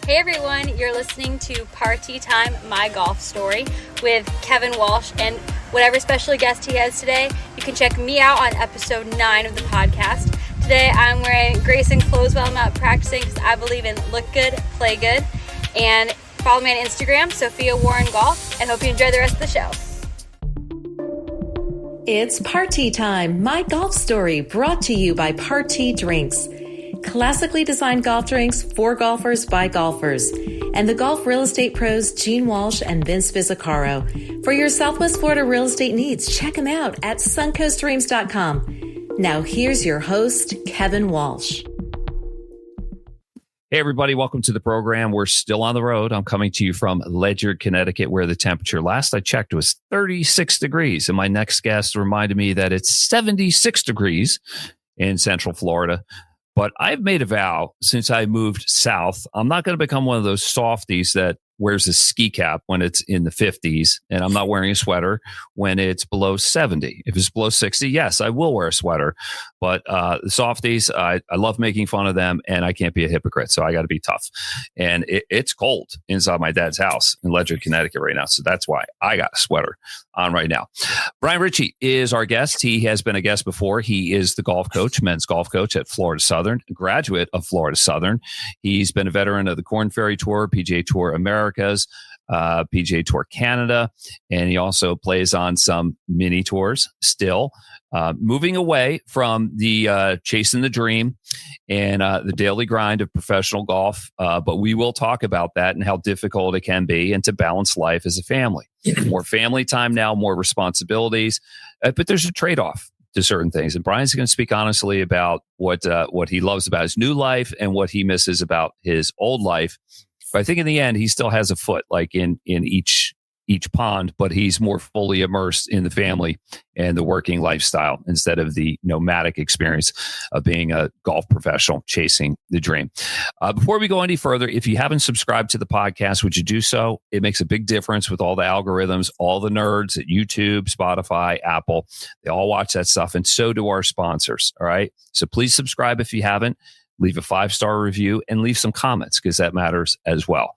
Hey everyone, you're listening to Party Time, My Golf Story with Kevin Walsh and whatever special guest he has today. You can check me out on episode 9 of the podcast. Today I'm wearing Grayson clothes while I'm out practicing because I believe in look good, play good. And follow me on Instagram, Sophia Warren Golf, and hope you enjoy the rest of the show. It's Party Time, My Golf Story, brought to you by Party Drinks. Classically designed golf drinks for golfers by golfers. And the golf real estate pros Gene Walsh and Vince Vizzacaro. For your Southwest Florida real estate needs, check them out at suncoastdreams.com. Now here's your host, Kevin Walsh. Hey, everybody. Welcome to the program. We're still on the road. I'm coming to you from Ledyard, Connecticut, where the temperature last I checked was 36 degrees. And my next guest reminded me that it's 76 degrees in Central Florida. But I've made a vow since I moved south. I'm not going to become one of those softies that wears a ski cap when it's in the 50s, and I'm not wearing a sweater when it's below 70. If it's below 60, yes, I will wear a sweater. But the softies, I love making fun of them, and I can't be a hypocrite, so I got to be tough. And it's cold inside my dad's house in Ledyard, Connecticut right now, so that's why I got a sweater on right now. Brian Richey is our guest. He has been a guest before. He is the golf coach, men's golf coach at Florida Southern, graduate of Florida Southern. He's been a veteran of the Korn Ferry Tour, PGA Tour Americas, PGA Tour Canada, and he also plays on some mini tours still. Moving away from the chasing the dream and the daily grind of professional golf, but we will talk about that and how difficult it can be and to balance life as a family. More family time now, more responsibilities, but there's a trade-off to certain things. And Brian's going to speak honestly about what he loves about his new life and what he misses about his old life. But I think in the end, he still has a foot like in each pond, but he's more fully immersed in the family and the working lifestyle instead of the nomadic experience of being a golf professional chasing the dream. Before we go any further, if you haven't subscribed to the podcast, would you do so? It makes a big difference with all the algorithms, all the nerds at YouTube, Spotify, Apple. They all watch that stuff, and so do our sponsors. All right. So please subscribe if you haven't. Leave a 5-star review and leave some comments because that matters as well.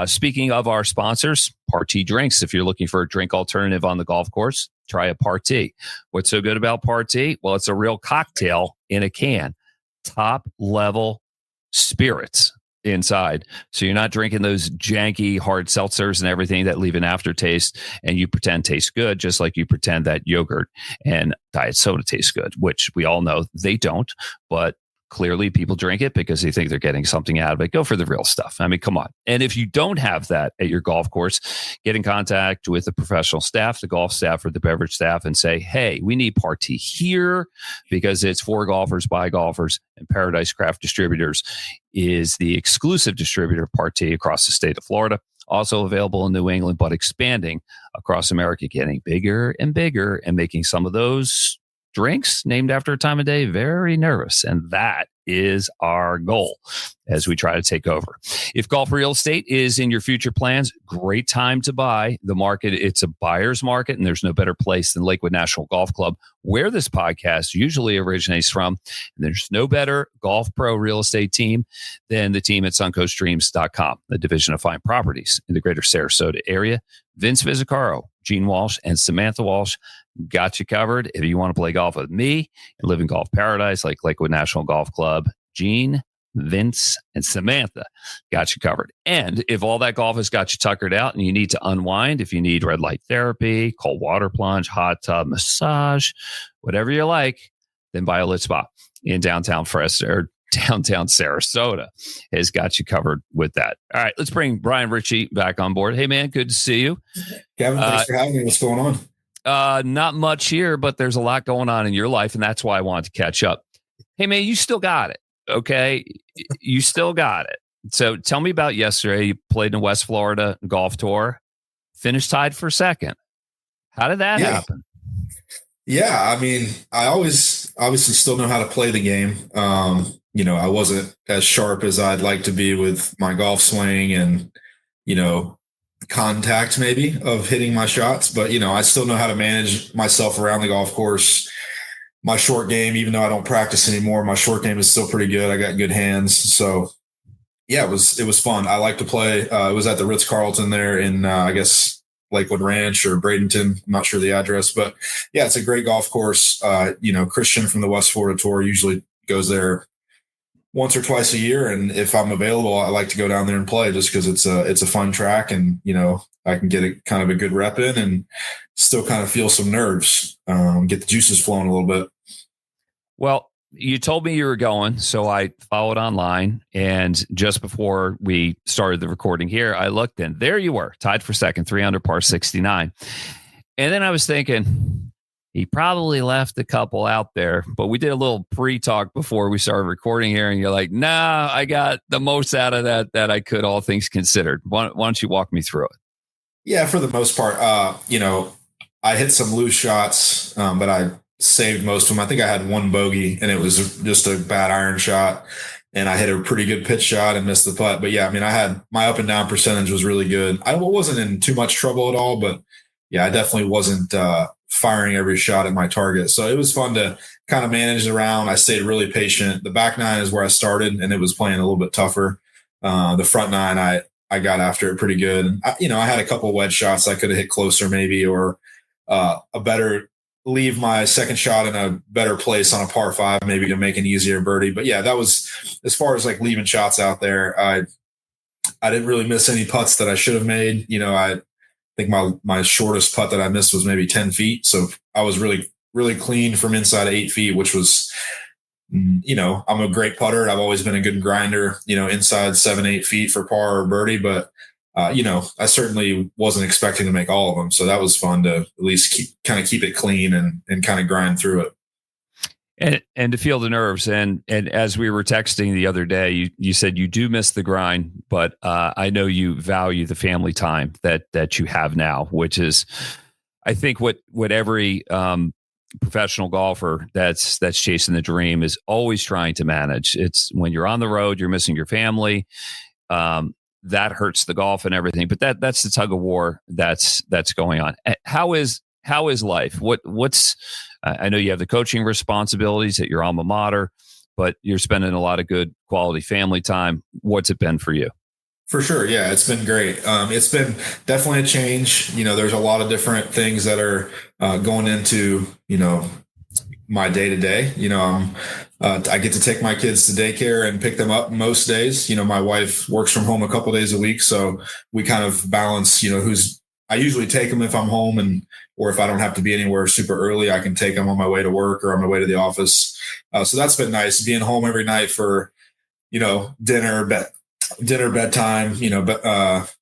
Speaking of our sponsors, Party Drinks. If you're looking for a drink alternative on the golf course, try a Party. What's so good about Party? Well, it's a real cocktail in a can. Top level spirits inside. So you're not drinking those janky hard seltzers and everything that leave an aftertaste and you pretend tastes good, just like you pretend that yogurt and diet soda tastes good, which we all know they don't, but clearly, people drink it because they think they're getting something out of it. Go for the real stuff. I mean, come on. And if you don't have that at your golf course, get in contact with the professional staff, the golf staff, or the beverage staff and say, hey, we need Party here because it's for golfers, by golfers, and Paradise Craft Distributors is the exclusive distributor of Party across the state of Florida. Also available in New England, but expanding across America, getting bigger and bigger and making some of those drinks named after a time of day very nervous. And that is our goal as we try to take over. If golf real estate is in your future plans, great time to buy. The market, it's a buyer's market, and there's no better place than Lakewood National Golf Club, where this podcast usually originates from. And there's no better golf pro real estate team than the team at suncoastdreams.com, the division of fine properties in the greater Sarasota area. Vince Vizzacaro, Gene Walsh, and Samantha Walsh got you covered. If you want to play golf with me and live in golf paradise like Lakewood National Golf Club, Gene, Vince, and Samantha got you covered. And if all that golf has got you tuckered out and you need to unwind, if you need red light therapy, cold water plunge, hot tub, massage, whatever you like, then Violet Spa in downtown Sarasota has got you covered with that. All right, let's bring Brian Richey back on board. Hey, man, good to see you. Kevin, thanks for having me. What's going on? Not much here, but there's a lot going on in your life, and that's why I wanted to catch up. Hey, man, you still got it, okay? You still got it. So tell me about yesterday. You played in West Florida golf tour, finished tied for second. How did that happen? Yeah, I mean, I always obviously still know how to play the game. I wasn't as sharp as I'd like to be with my golf swing and, contact maybe of hitting my shots, but I still know how to manage myself around the golf course. My short game, even though I don't practice anymore, my short game is still pretty good. I got good hands. So Yeah, it was fun. I like to play. It was at the Ritz-Carlton there in I guess Lakewood Ranch or Bradenton. I'm not sure the address, but yeah, it's a great golf course. Christian from the West Florida Tour usually goes there once or twice a year, and if I'm available, I like to go down there and play just because it's a fun track, and I can get a kind of a good rep in and still kind of feel some nerves, get the juices flowing a little bit. Well, you told me you were going, so I followed online. And just before we started the recording here, I looked, and there you were, tied for second, 3 under par 69. And then I was thinking, he probably left a couple out there, but we did a little pre-talk before we started recording here, and you're like, nah, I got the most out of that I could, all things considered. Why don't you walk me through it? Yeah, for the most part, I hit some loose shots, but I saved most of them. I think I had one bogey, and it was just a bad iron shot, and I hit a pretty good pitch shot and missed the putt. But yeah, I mean, I had my up and down percentage was really good. I wasn't in too much trouble at all, but yeah, I definitely wasn't firing every shot at my target. So it was fun to kind of manage around. I stayed really patient. The back nine is where I started, and it was playing a little bit tougher. The front nine, I got after it pretty good. I had a couple wedge shots I could have hit closer maybe, or leave my second shot in a better place on a par 5, maybe to make an easier birdie. But yeah, that was, as far as like leaving shots out there, I didn't really miss any putts that I should have made. I think my shortest putt that I missed was maybe 10 feet. So I was really, really clean from inside 8 feet, which was, I'm a great putter. I've always been a good grinder, inside 7-8 feet for par or birdie, but I certainly wasn't expecting to make all of them. So that was fun to at least keep it clean and kind of grind through it. And to feel the nerves. And as we were texting the other day, you said you do miss the grind, but I know you value the family time that you have now, which is, I think, what every professional golfer that's chasing the dream is always trying to manage. It's when you're on the road, you're missing your family. That hurts the golf and everything, but that's the tug of war that's going on. How is life? What's I know you have the coaching responsibilities at your alma mater, but you're spending a lot of good quality family time. What's it been for you? For sure. Yeah, it's been great. It's been definitely a change. There's a lot of different things that are going into, my day to day. I get to take my kids to daycare and pick them up most days. My wife works from home a couple days a week, so we kind of balance. I usually take them if I'm home, or if I don't have to be anywhere super early, I can take them on my way to work or on my way to the office. So that's been nice, being home every night for dinner, bedtime,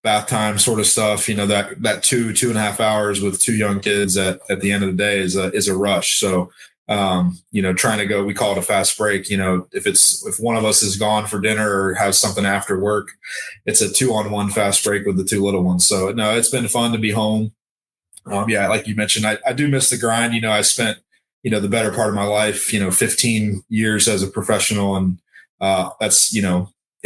bath time sort of stuff. That 2.5 hours with 2 young kids at the end of the day is a rush. So trying to go, we call it a fast break. If one of us is gone for dinner or has something after work, it's a 2-on-1 fast break with the 2 little ones. So no, it's been fun to be home. Yeah, like you mentioned, I do miss the grind. I spent, the better part of my life, 15 years as a professional, and that's,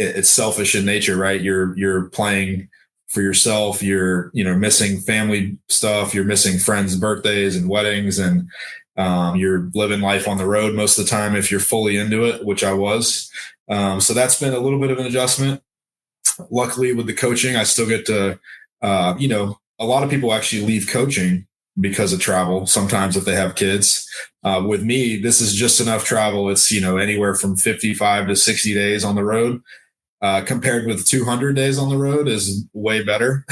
it's selfish in nature, right? You're playing for yourself. You're, missing family stuff. You're missing friends' birthdays and weddings, and you're living life on the road most of the time if you're fully into it, which I was. So that's been a little bit of an adjustment. Luckily, with the coaching, I still get to, a lot of people actually leave coaching because of travel sometimes if they have kids. With me, this is just enough travel. It's, anywhere from 55 to 60 days on the road. Compared with 200 days on the road is way better.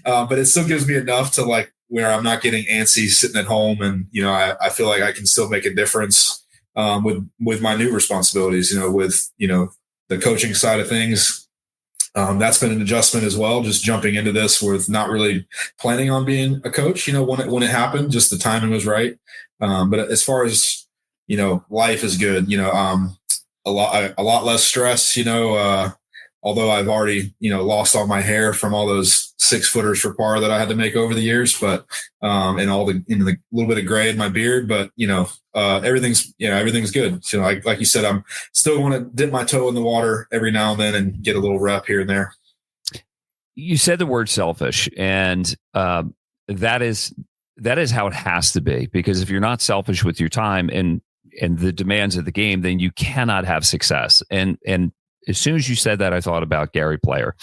But it still gives me enough to where I'm not getting antsy sitting at home. And, I feel like I can still make a difference with my new responsibilities, with, the coaching side of things. That's been an adjustment as well, just jumping into this with not really planning on being a coach, when it happened, just the timing was right. But as far as, life is good, a lot less stress, although I've already, lost all my hair from all those 6-footers for par that I had to make over the years, but, and all the little bit of gray in my beard, but, everything's good. So like you said, I'm still want to dip my toe in the water every now and then and get a little rep here and there. You said the word selfish, and that is how it has to be, because if you're not selfish with your time and the demands of the game, then you cannot have success. And as soon as you said that, I thought about Gary Player.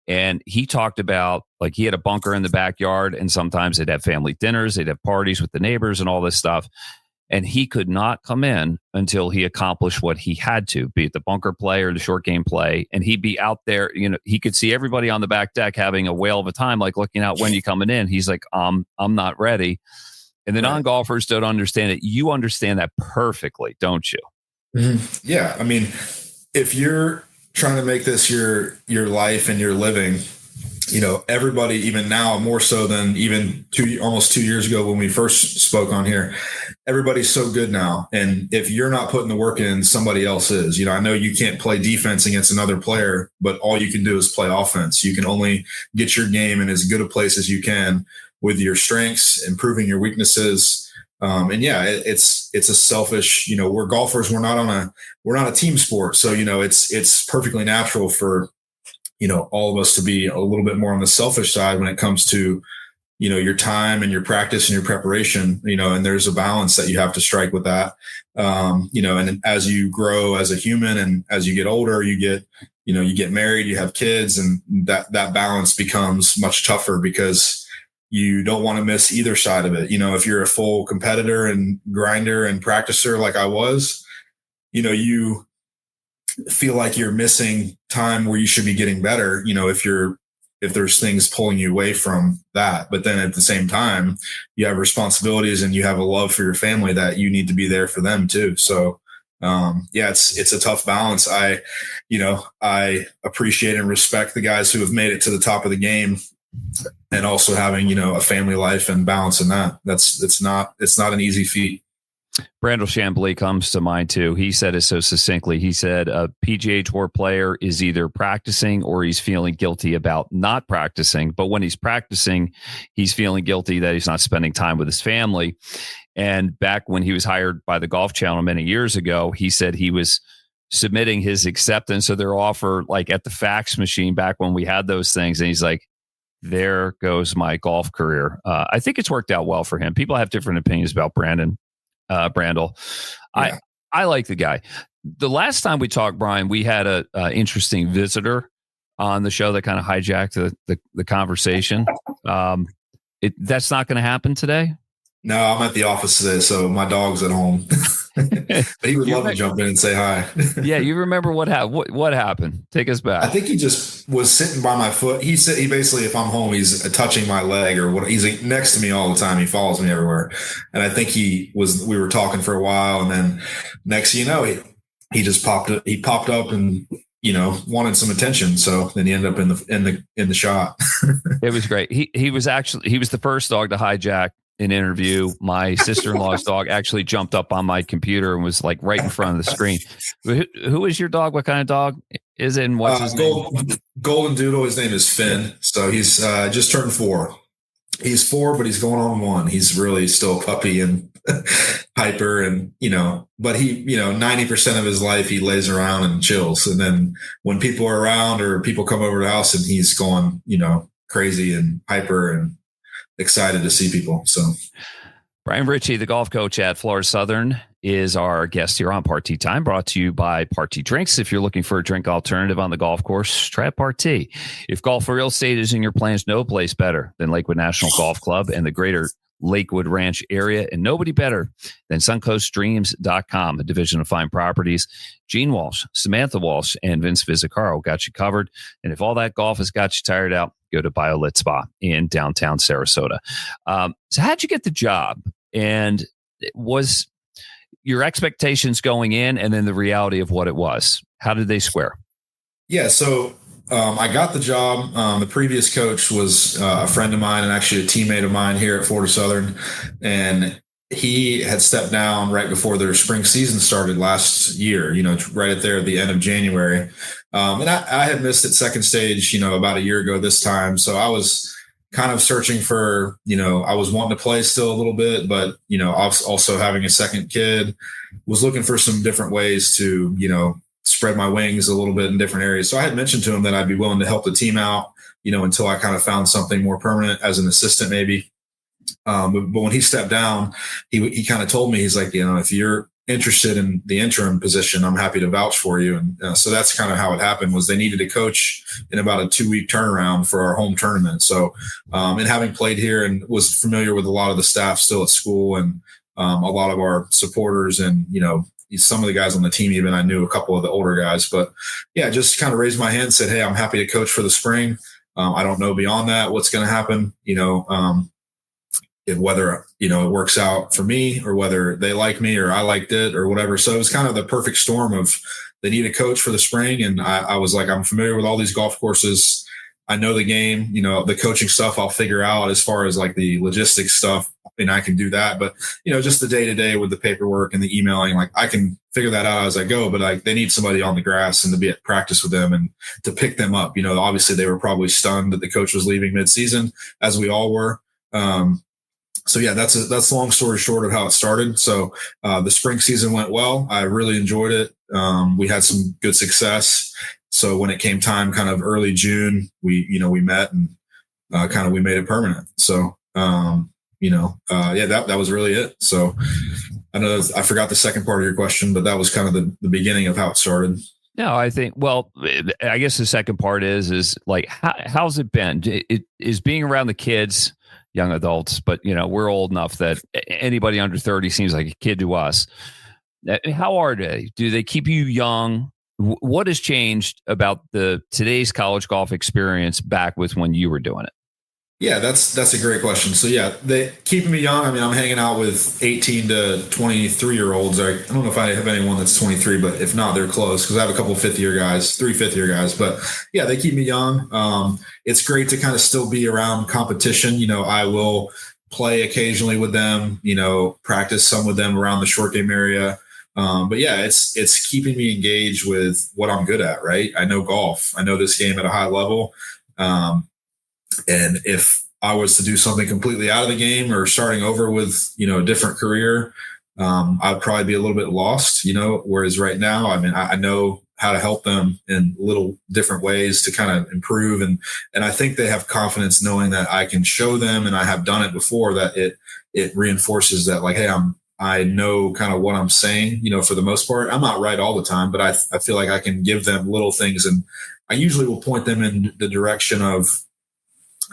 And he talked about, like, he had a bunker in the backyard, and sometimes they'd have family dinners, they'd have parties with the neighbors and all this stuff. And he could not come in until he accomplished what he had to, be it the bunker play or the short game play. And he'd be out there, he could see everybody on the back deck having a whale of a time, like looking out when you coming in. He's like, I'm not ready. And the non-golfers don't understand it. You understand that perfectly, don't you? Mm-hmm. Yeah. I mean, if you're trying to make this your life and your living, everybody, even now, more so than even almost 2 years ago when we first spoke on here, everybody's so good now. And if you're not putting the work in, somebody else is. I know you can't play defense against another player, but all you can do is play offense. You can only get your game in as good a place as you can with your strengths, improving your weaknesses. And yeah, it's a selfish, we're golfers. We're not a team sport. So, it's perfectly natural for, all of us to be a little bit more on the selfish side when it comes to, your time and your practice and your preparation, and there's a balance that you have to strike with that. And as you grow as a human and as you get older, you get married, you have kids, and that balance becomes much tougher because you don't want to miss either side of it. If you're a full competitor and grinder and practicer like I was, you feel like you're missing time where you should be getting better, if there's things pulling you away from that. But then at the same time, you have responsibilities and you have a love for your family that you need to be there for them too. So, it's a tough balance. I appreciate and respect the guys who have made it to the top of the game, and also having, a family life and balance in that. It's not an easy feat. Brandel Chambly comes to mind too. He said it so succinctly. He said a PGA Tour player is either practicing or he's feeling guilty about not practicing. But when he's practicing, he's feeling guilty that he's not spending time with his family. And back when he was hired by the Golf Channel many years ago, he said he was submitting his acceptance of their offer, like at the fax machine back when we had those things. And he's like, there goes my golf career. I think it's worked out well for him. People have different opinions about Brandel. Yeah. I like the guy. The last time we talked, Brian, we had a interesting visitor on the show that kind of hijacked the conversation. That's not going to happen today. No, I'm at the office today, so my dog's at home. But he would love to jump in and say hi. Yeah, you remember what happened? Take us back. I think he just was sitting by my foot. He basically, if I'm home, he's touching my leg or what. He's next to me all the time. He follows me everywhere. And I think we were talking for a while, and then next thing you know, he just popped up and wanted some attention. So then he ended up in the shot. It was great. He was the first dog to hijack an interview. My sister-in-law's dog actually jumped up on my computer and was like right in front of the screen. Who is your dog? What kind of dog is it? And what's his name? Golden Doodle. His name is Finn. So he's just turned 4. He's 4, but he's going on 1. He's really still a puppy and hyper, and but he 90% of his life he lays around and chills. And then when people are around or people come over to the house, and he's going crazy and hyper and excited to see people. So Brian Richey, the golf coach at Florida Southern, is our guest here on Party Time, brought to you by Party Drinks. If you're looking for a drink alternative on the golf course, try Party. If golf or real estate is in your plans, no place better than Lakewood National Golf Club and the greater Lakewood Ranch area, and nobody better than suncoastdreams.com, a division of fine properties. Gene Walsh, Samantha Walsh, and Vince Vizzacaro got you covered. And if all that golf has got you tired out, go to BioLit Spa in downtown Sarasota. So how'd you get the job? And was your expectations going in, and then the reality of what it was? How did they square? Yeah, so I got the job. The previous coach was a friend of mine and actually a teammate of mine here at Florida Southern. And he had stepped down right before their spring season started last year, right at the end of January. And I had missed it second stage, about a year ago this time. So I was kind of searching for, I was wanting to play still a little bit, but, also having a second kid, was looking for some different ways to, spread my wings a little bit in different areas. So I had mentioned to him that I'd be willing to help the team out, until I kind of found something more permanent as an assistant, maybe. But when he stepped down, he kind of told me, he's like, if interested in the interim position, I'm happy to vouch for you. And so that's kind of how it happened. Was they needed a coach in about a 2-week turnaround for our home tournament. So, and having played here and was familiar with a lot of the staff still at school, and a lot of our supporters, and some of the guys on the team, even I knew a couple of the older guys, but yeah, just kind of raised my hand, said, hey, I'm happy to coach for the spring. I don't know beyond that what's going to happen, whether, it works out for me or whether they like me or I liked it or whatever. So it was kind of the perfect storm of they need a coach for the spring. And I was like, I'm familiar with all these golf courses. I know the game, the coaching stuff I'll figure out. As far as like the logistics stuff, I can do that. But, just the day to day with the paperwork and the emailing, like I can figure that out as I go. But like they need somebody on the grass and to be at practice with them and to pick them up. Obviously they were probably stunned that the coach was leaving mid-season, as we all were. So yeah, that's long story short of how it started. So the spring season went well. I really enjoyed it. We had some good success. So when it came time, kind of early June, we met and we made it permanent. So that was really it. So I know I forgot the second part of your question, but that was kind of the beginning of how it started. No, I think, I guess the second part is like, how's it been? It is being around the kids, young adults, but we're old enough that anybody under 30 seems like a kid to us. How are they? Do they keep you young? What has changed about today's college golf experience back with when you were doing it? Yeah, that's a great question. So yeah, they keeping me young. I mean, I'm hanging out with 18 to 23-year-olds. I don't know if I have anyone that's 23, but if not, they're close because I have a couple of 5th-year guys, 3 5th-year guys. But yeah, they keep me young. It's great to kind of still be around competition. I will play occasionally with them, practice some with them around the short game area. But yeah, it's keeping me engaged with what I'm good at, right? I know golf. I know this game at a high level. And if I was to do something completely out of the game or starting over with, a different career, I'd probably be a little bit lost, whereas right now, I know how to help them in little different ways to kind of improve. And I think they have confidence knowing that I can show them, and I have done it before, that it reinforces that, like, hey, I know kind of what I'm saying, for the most part. I'm not right all the time, but I feel like I can give them little things, and I usually will point them in the direction of,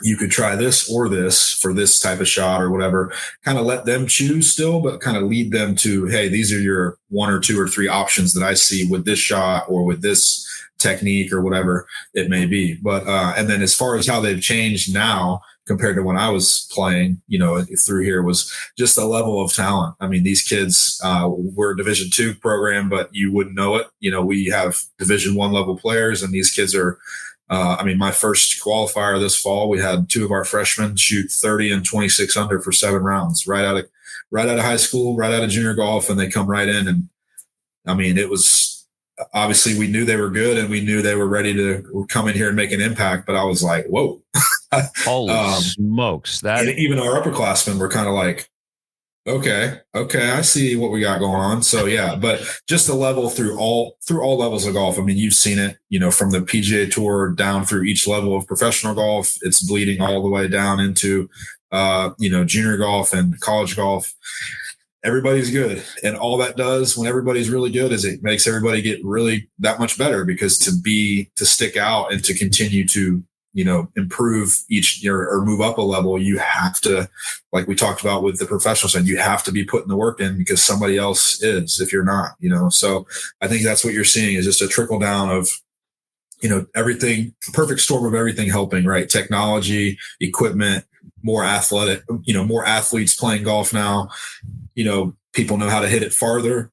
you could try this or this for this type of shot or whatever, kind of let them choose still, but kind of lead them to, hey, these are your 1 or 2 or 3 options that I see with this shot or with this technique or whatever it may be. But, and then as far as how they've changed now compared to when I was playing, through here, was just a level of talent. I mean, these kids, we're a Division II program, but you wouldn't know it. We have Division I level players, and these kids are, my first qualifier this fall, we had 2 of our freshmen shoot 30 and 26 under for 7 rounds right out of high school, right out of junior golf, and they come right in. And it was, obviously we knew they were good and we knew they were ready to come in here and make an impact, but I was like, whoa. Holy smokes. And even our upperclassmen were kind of like, okay, I see what we got going on. So yeah, but just the level through all levels of golf. You've seen it, from the PGA Tour down through each level of professional golf. It's bleeding all the way down into, junior golf and college golf. Everybody's good. And all that does when everybody's really good is it makes everybody get really that much better, because to stick out and to continue to, improve each year or move up a level, you have to, like we talked about with the professional side, you have to be putting the work in, because somebody else is, if you're not, so I think that's what you're seeing is just a trickle down of, everything, perfect storm of everything helping, right? Technology, equipment, more athletic, more athletes playing golf now, people know how to hit it farther.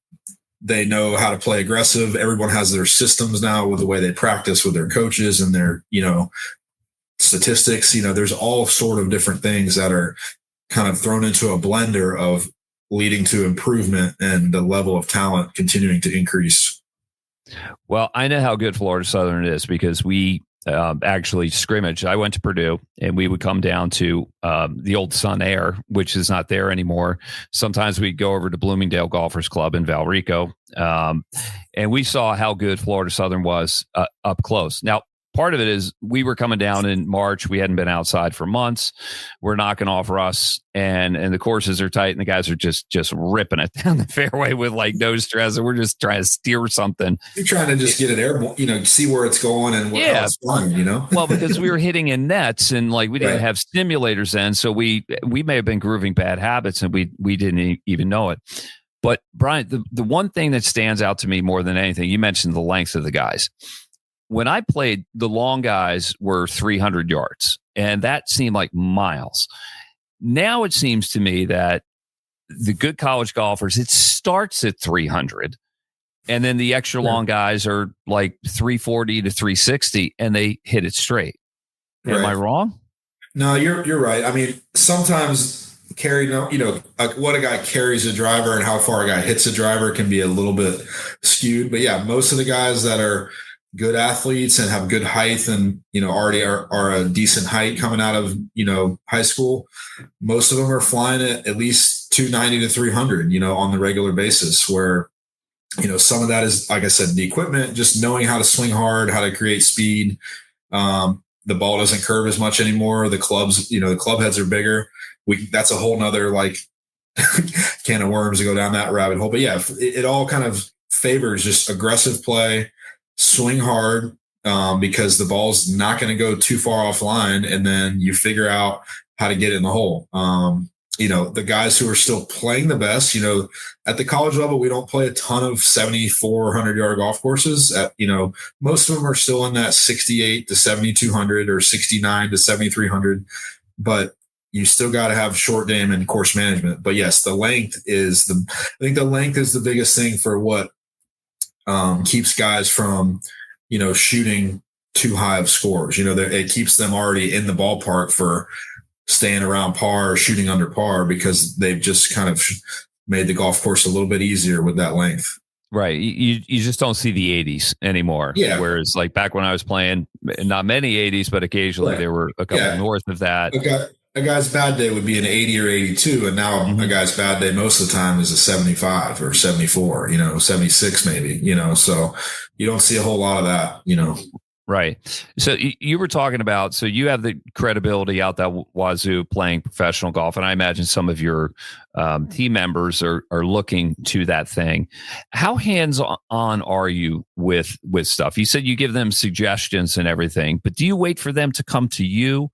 They know how to play aggressive. Everyone has their systems now with the way they practice with their coaches and their, statistics. There's all sort of different things that are kind of thrown into a blender of leading to improvement and the level of talent continuing to increase. Well, I know how good Florida Southern is because we actually scrimmaged. I went to Purdue, and we would come down to the old Sun Air, which is not there anymore. Sometimes we'd go over to Bloomingdale Golfers Club in Valrico, and we saw how good Florida Southern was up close. Now, part of it is we were coming down in March. We hadn't been outside for months. We're knocking off Russ, and the courses are tight, and the guys are just ripping it down the fairway with like no stress. And we're just trying to steer something. You're trying to just get it airborne, see where it's going and how it's fun, Well, because we were hitting in nets, and like we didn't have simulators then, so we may have been grooving bad habits, and we didn't even know it. But Brian, the one thing that stands out to me more than anything, you mentioned the length of the guys. When I played, the long guys were 300 yards, and that seemed like miles. Now it seems to me that the good college golfers, it starts at 300, and then the extra long guys are like 340 to 360, and they hit it straight. Am I wrong? No, you're right. I mean, sometimes what a guy carries a driver and how far a guy hits a driver can be a little bit skewed. But yeah, most of the guys that are good athletes and have good height and, already are a decent height coming out of, high school. Most of them are flying at least 290 to 300, on the regular basis, where, some of that is, like I said, the equipment, just knowing how to swing hard, how to create speed. The ball doesn't curve as much anymore. The clubs, the club heads are bigger. That's a whole nother can of worms to go down that rabbit hole. But yeah, it all kind of favors just aggressive play, swing hard, because the ball's not going to go too far offline, and then you figure out how to get it in the hole. The guys who are still playing the best, at the college level, we don't play a ton of 7,400 yard golf courses. Most of them are still in that 68 to 7,200 or 69 to 7,300, but you still got to have short game and course management. But yes, the length is I think the length is the biggest thing for what keeps guys from, shooting too high of scores. It keeps them already in the ballpark for staying around par or shooting under par, because they've just kind of made the golf course a little bit easier with that length. Right. You just don't see the 80s anymore. Yeah. Whereas like back when I was playing, not many 80s, but occasionally there were a couple north of that. A guy's bad day would be an 80 or 82. And now a guy's bad day most of the time is a 75 or 74, 76 maybe, so you don't see a whole lot of that, Right. So you were talking about, so you have the credibility out that wazoo playing professional golf. And I imagine some of your team members are looking to that thing. How hands-on are you with stuff? You said you give them suggestions and everything, but do you wait for them to come to you,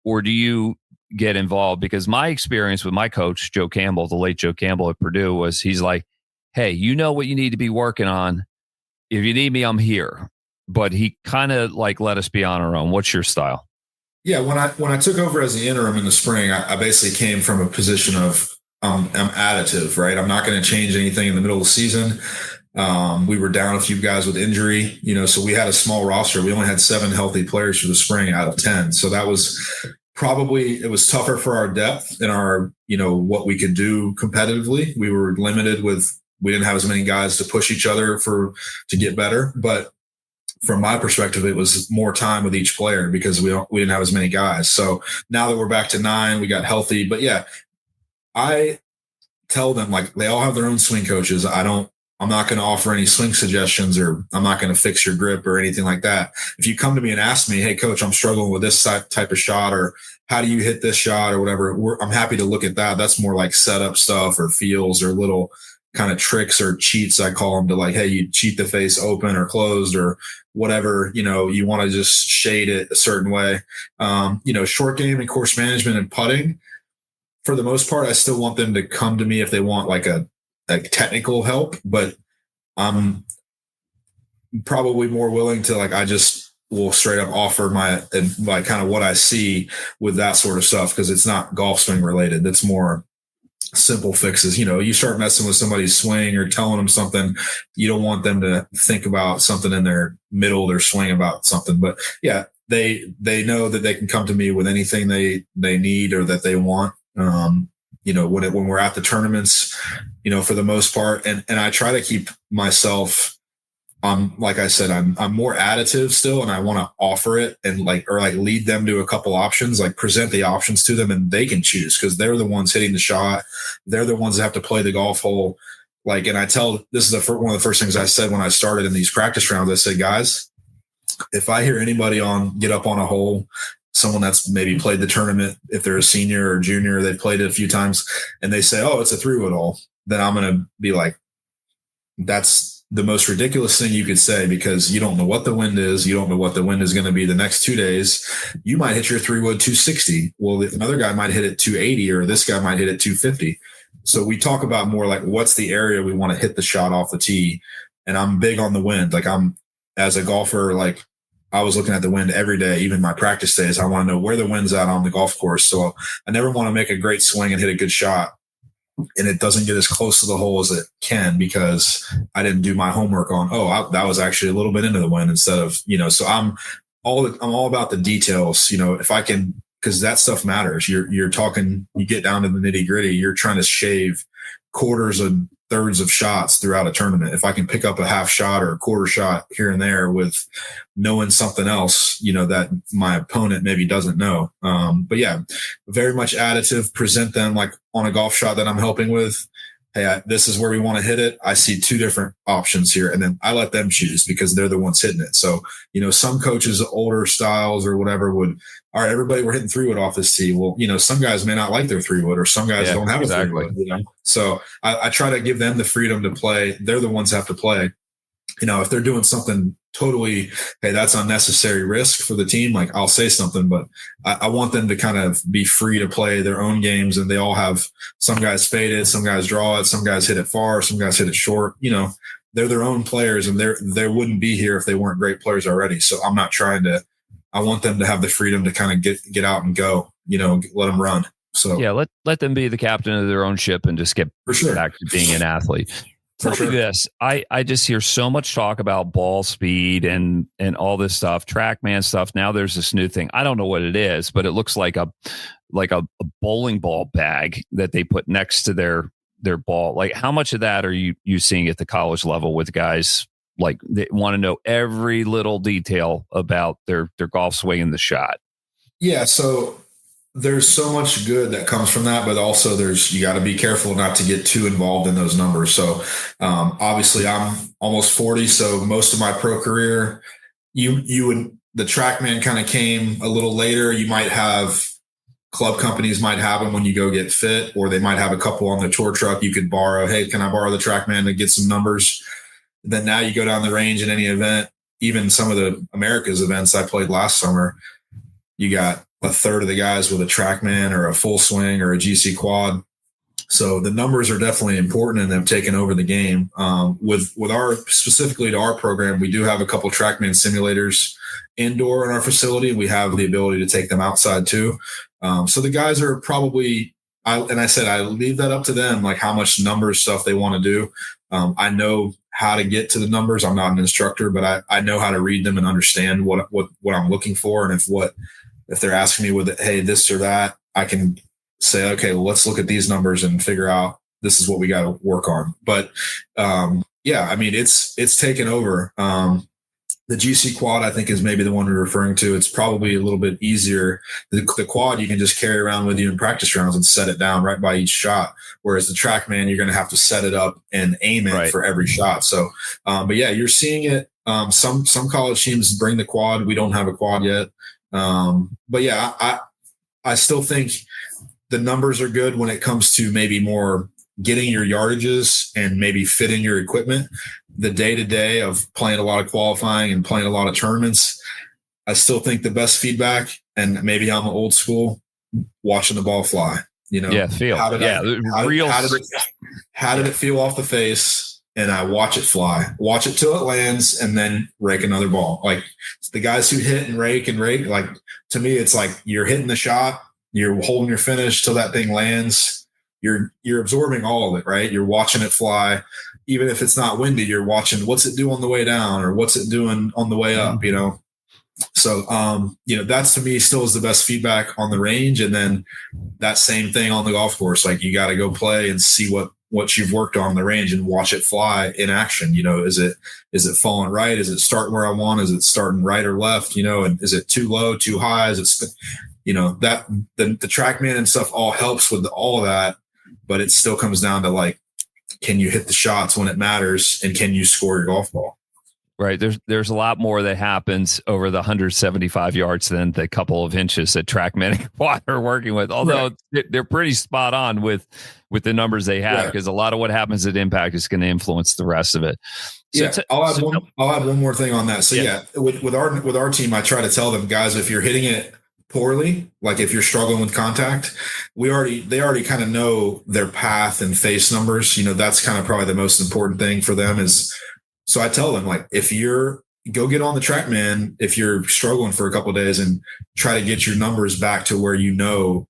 or do you get involved? Because my experience with my coach, Joe Campbell, the late Joe Campbell at Purdue, was he's like, hey, you know what you need to be working on. If you need me, I'm here. But he kind of like let us be on our own. What's your style? Yeah, when I took over as the interim in the spring, I basically came from a position of I'm additive, right? I'm not going to change anything in the middle of the season. We were down a few guys with injury, so we had a small roster. We only had 7 healthy players for the spring out of 10. So that was it was tougher for our depth and our, what we could do competitively. We were limited we didn't have as many guys to push each other to get better. But from my perspective, it was more time with each player because we didn't have as many guys. So now that we're back to 9, we got healthy. But yeah, I tell them they all have their own swing coaches. I'm not going to offer any swing suggestions, or I'm not going to fix your grip or anything like that. If you come to me and ask me, hey coach, I'm struggling with this type of shot, or how do you hit this shot or whatever, I'm happy to look at that. That's more like setup stuff or feels or little kind of tricks or cheats, I call them, to hey, you cheat the face open or closed or whatever, you want to just shade it a certain way. Short game and course management and putting, for the most part, I still want them to come to me if they want a technical help, but I'm probably more willing to I just will straight up offer my kind of what I see with that sort of stuff, because it's not golf swing related. That's more simple fixes. You start messing with somebody's swing or telling them something, you don't want them to think about something in their middle of their swing about something. But yeah, they know that they can come to me with anything they need or that they want. When we're at the tournaments, for the most part, and I try to keep myself, like I said, I'm more additive still, and I want to offer it and lead them to a couple options, present the options to them, and they can choose, because they're the ones hitting the shot. They're the ones that have to play the golf hole. And I tell, this is one of the first things I said when I started in these practice rounds. I said, guys, if I hear anybody get up on a hole, someone that's maybe played the tournament, if they're a senior or junior, they've played it a few times, and they say, "Oh, it's a 3-wood hole," then I'm going to be like, that's the most ridiculous thing you could say, because you don't know what the wind is. You don't know what the wind is going to be the next 2 days. You might hit your 3-wood 260. Well, another guy might hit it 280, or this guy might hit it 250. So we talk about more like, what's the area we want to hit the shot off the tee. And I'm big on the wind. Like, as a golfer, like, I was looking at the wind every day, even my practice days. I want to know where the wind's at on the golf course. So I never want to make a great swing and hit a good shot and it doesn't get as close to the hole as it can, because I didn't do my homework on, that was actually a little bit into the wind instead of, so I'm all about the details, if I can, because that stuff matters. You're talking, you get down to the nitty gritty, you're trying to shave quarters and thirds of shots throughout a tournament. If I can pick up a half shot or a quarter shot here and there with knowing something else, that my opponent maybe doesn't know. But yeah, very much additive. Present them like on a golf shot that I'm helping with. Hey, this is where we want to hit it. I see 2 different options here. And then I let them choose, because they're the ones hitting it. So, some coaches, older styles or whatever, would, all right, everybody, we're hitting 3-wood off this tee. Well, some guys may not like their 3-wood, or some guys don't have a 3-wood, So I try to give them the freedom to play. They're the ones that have to play. If they're doing something totally, hey, that's unnecessary risk for the team, like, I'll say something, but I want them to kind of be free to play their own games. And they all have, some guys fade it, some guys draw it, some guys hit it far, some guys hit it short. They're their own players, and they wouldn't be here if they weren't great players already. So I'm not trying to, I want them to have the freedom to kind of get out and go, let them run. So yeah, let them be the captain of their own ship and just get back to being an athlete. Tell me this. I just hear so much talk about ball speed and all this stuff, TrackMan stuff. Now there's this new thing. I don't know what it is, but it looks like a bowling ball bag that they put next to their ball. Like, how much of that are you seeing at the college level with guys like they want to know every little detail about their golf swing and the shot? Yeah. So there's so much good that comes from that, but also you got to be careful not to get too involved in those numbers. So obviously I'm almost 40. So most of my pro career, the TrackMan kind of came a little later. You might have club companies might have them when you go get fit, or they might have a couple on the tour truck you could borrow. Hey, can I borrow the TrackMan to get some numbers? Then now you go down the range in any event, even some of the America's events I played last summer, you got a third of the guys with a TrackMan or a full swing or a GC quad. So the numbers are definitely important, and they've taken over the game. With specifically to our program, we do have a couple TrackMan simulators indoor in our facility. We have the ability to take them outside too. So the guys are probably, I leave that up to them, like how much numbers stuff they want to do. I know how to get to the numbers. I'm not an instructor, but I know how to read them and understand what I'm looking for. And if they're asking me with, hey, this or that, I can say, okay, well, let's look at these numbers and figure out this is what we got to work on. But yeah, I mean, it's taken over. The GC quad, I think, is maybe the one we're referring to. It's probably a little bit easier. The quad you can just carry around with you in practice rounds and set it down right by each shot. Whereas the TrackMan, you're going to have to set it up and aim it for every shot. So, but yeah, you're seeing it. Some college teams bring the quad. We don't have a quad yet. But yeah, I still think the numbers are good when it comes to maybe more getting your yardages and maybe fitting your equipment. The day-to-day of playing a lot of qualifying and playing a lot of tournaments, I still think the best feedback, and maybe I'm old school, watching the ball fly. Feel. How did it feel off the face? And I watch it fly, watch it till it lands, and then rake another ball. Like the guys who hit and rake, like to me, it's like you're hitting the shot, you're holding your finish till that thing lands. You're absorbing all of it, right? You're watching it fly. Even if it's not windy, you're watching what's it do on the way down or what's it doing on the way up, So, that's to me still is the best feedback on the range. And then that same thing on the golf course. Like you got to go play and see what you've worked on the range and watch it fly in action. Is it falling right? Is it starting where I want? Is it starting right or left? And is it too low, too high? Is it, that the TrackMan and stuff all helps with all of that, but it still comes down to like, can you hit the shots when it matters, and can you score your golf ball? Right. There's a lot more that happens over the 175 yards than the couple of inches that TrackMan and Quad are working with. Although they're pretty spot on with the numbers they have, because a lot of what happens at impact is going to influence the rest of it. So I'll add one more thing on that. So with our team, I try to tell them, guys, if you're hitting it poorly, like if you're struggling with contact, they already kind of know their path and face numbers. That's kind of probably the most important thing for them is. So I tell them, like, if go get on the TrackMan, if you're struggling for a couple of days, and try to get your numbers back to where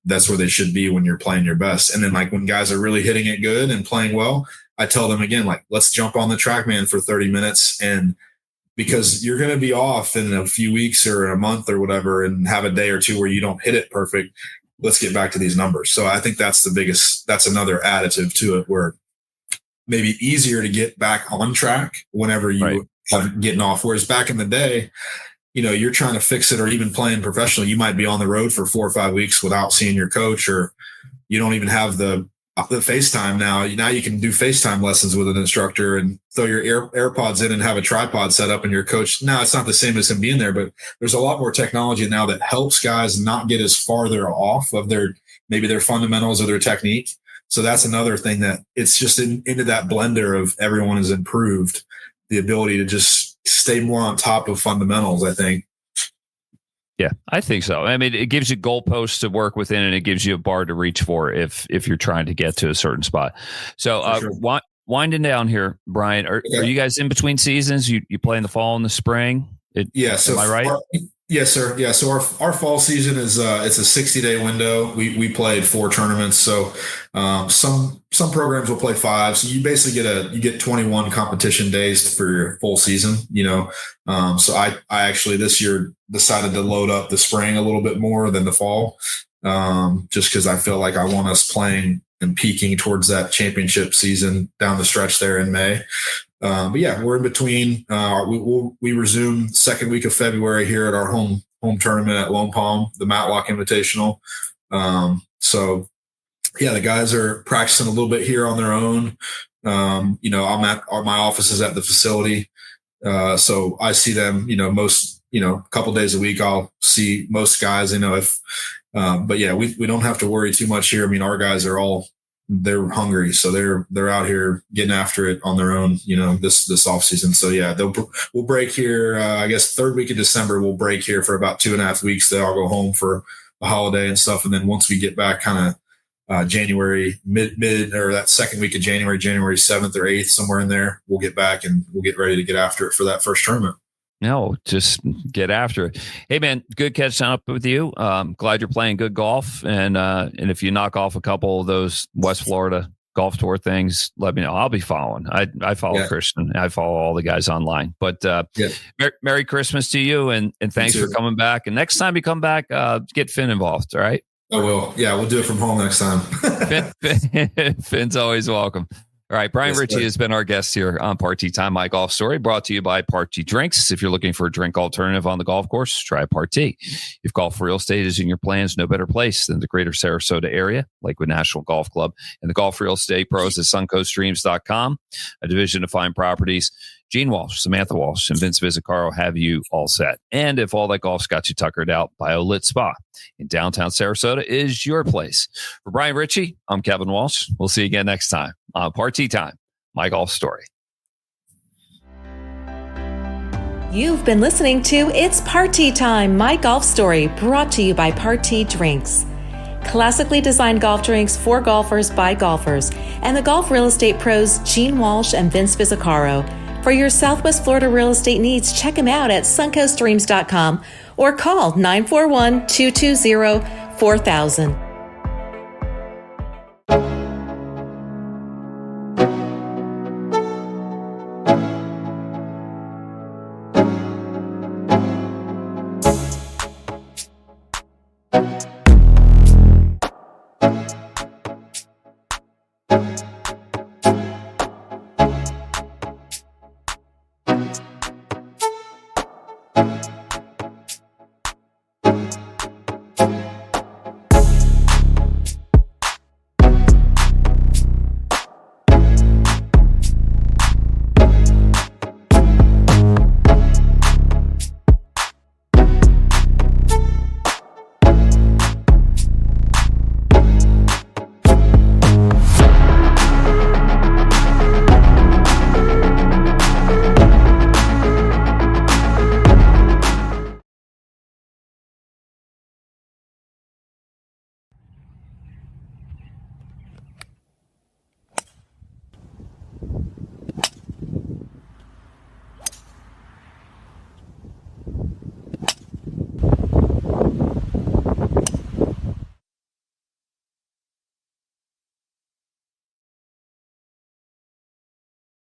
that's where they should be when you're playing your best. And then, like, when guys are really hitting it good and playing well, I tell them again, like, let's jump on the TrackMan for 30 minutes. And because you're going to be off in a few weeks or a month or whatever, and have a day or two where you don't hit it perfect, let's get back to these numbers. So I think that's that's another additive to it, where maybe easier to get back on track whenever you are getting off. Whereas back in the day, you're trying to fix it, or even playing professionally, you might be on the road for 4 or 5 weeks without seeing your coach, or you don't even have the FaceTime now. Now you can do FaceTime lessons with an instructor and throw your AirPods in and have a tripod set up, and your coach. Now it's not the same as him being there, but there's a lot more technology now that helps guys not get as farther off of maybe their fundamentals or their technique. So that's another thing, that it's just into that blender of everyone has improved the ability to just stay more on top of fundamentals, I think. Yeah, I think so. I mean, it gives you goalposts to work within, and it gives you a bar to reach for if you're trying to get to a certain spot. So winding down here, Brian, are you guys in between seasons? You play in the fall and the spring? So am I right? Yes, sir. Yeah. So our fall season is it's a 60-day window. We played 4 tournaments. So some programs will play 5. So you basically get 21 competition days for your full season. So I actually this year decided to load up the spring a little bit more than the fall, just because I feel like I want us playing and peaking towards that championship season down the stretch there in May. But yeah, we're in between. We resume second week of February here at our home tournament at Lone Palm, the Matlock Invitational. So yeah, the guys are practicing a little bit here on their own. I'm at my office is at the facility. So I see them, most, a couple days a week, I'll see most guys, but yeah, we don't have to worry too much here. I mean, our guys are they're hungry. So they're out here getting after it on their own, this off season. So yeah, we'll break here. I guess third week of December, we'll break here for about 2.5 weeks. Then I'll go home for a holiday and stuff. And then once we get back kind of January mid or that second week of January 7th or 8th, somewhere in there, we'll get back and we'll get ready to get after it for that first tournament. No, just get after it. Hey man, good catching up with you. Glad you're playing good golf, and if you knock off a couple of those West Florida golf tour things, let me know. I'll be following. I follow Christian. I follow all the guys online. But Merry Christmas to you, and thanks for coming back. And next time you come back, get Finn involved. All right. I will. Yeah, we'll do it from home next time. Finn's always welcome. All right, Brian Richey has been our guest here on Party Time, My Golf Story, brought to you by Party Drinks. If you're looking for a drink alternative on the golf course, try Party. If golf real estate is in your plans, no better place than the greater Sarasota area, Lakewood National Golf Club, and the golf real estate pros at suncoaststreams.com, a division of fine properties. Gene Walsh, Samantha Walsh, and Vince Vizzacaro have you all set. And if all that golf's got you tuckered out, BioLit Spa in downtown Sarasota is your place. For Brian Richey, I'm Kevin Walsh. We'll see you again next time on Party Time, My Golf Story. You've been listening to It's Party Time, My Golf Story, brought to you by Party Drinks. Classically designed golf drinks for golfers by golfers, and the golf real estate pros Gene Walsh and Vince Vizzacaro. For your Southwest Florida real estate needs, check them out at suncoaststreams.com or call 941-220-4000.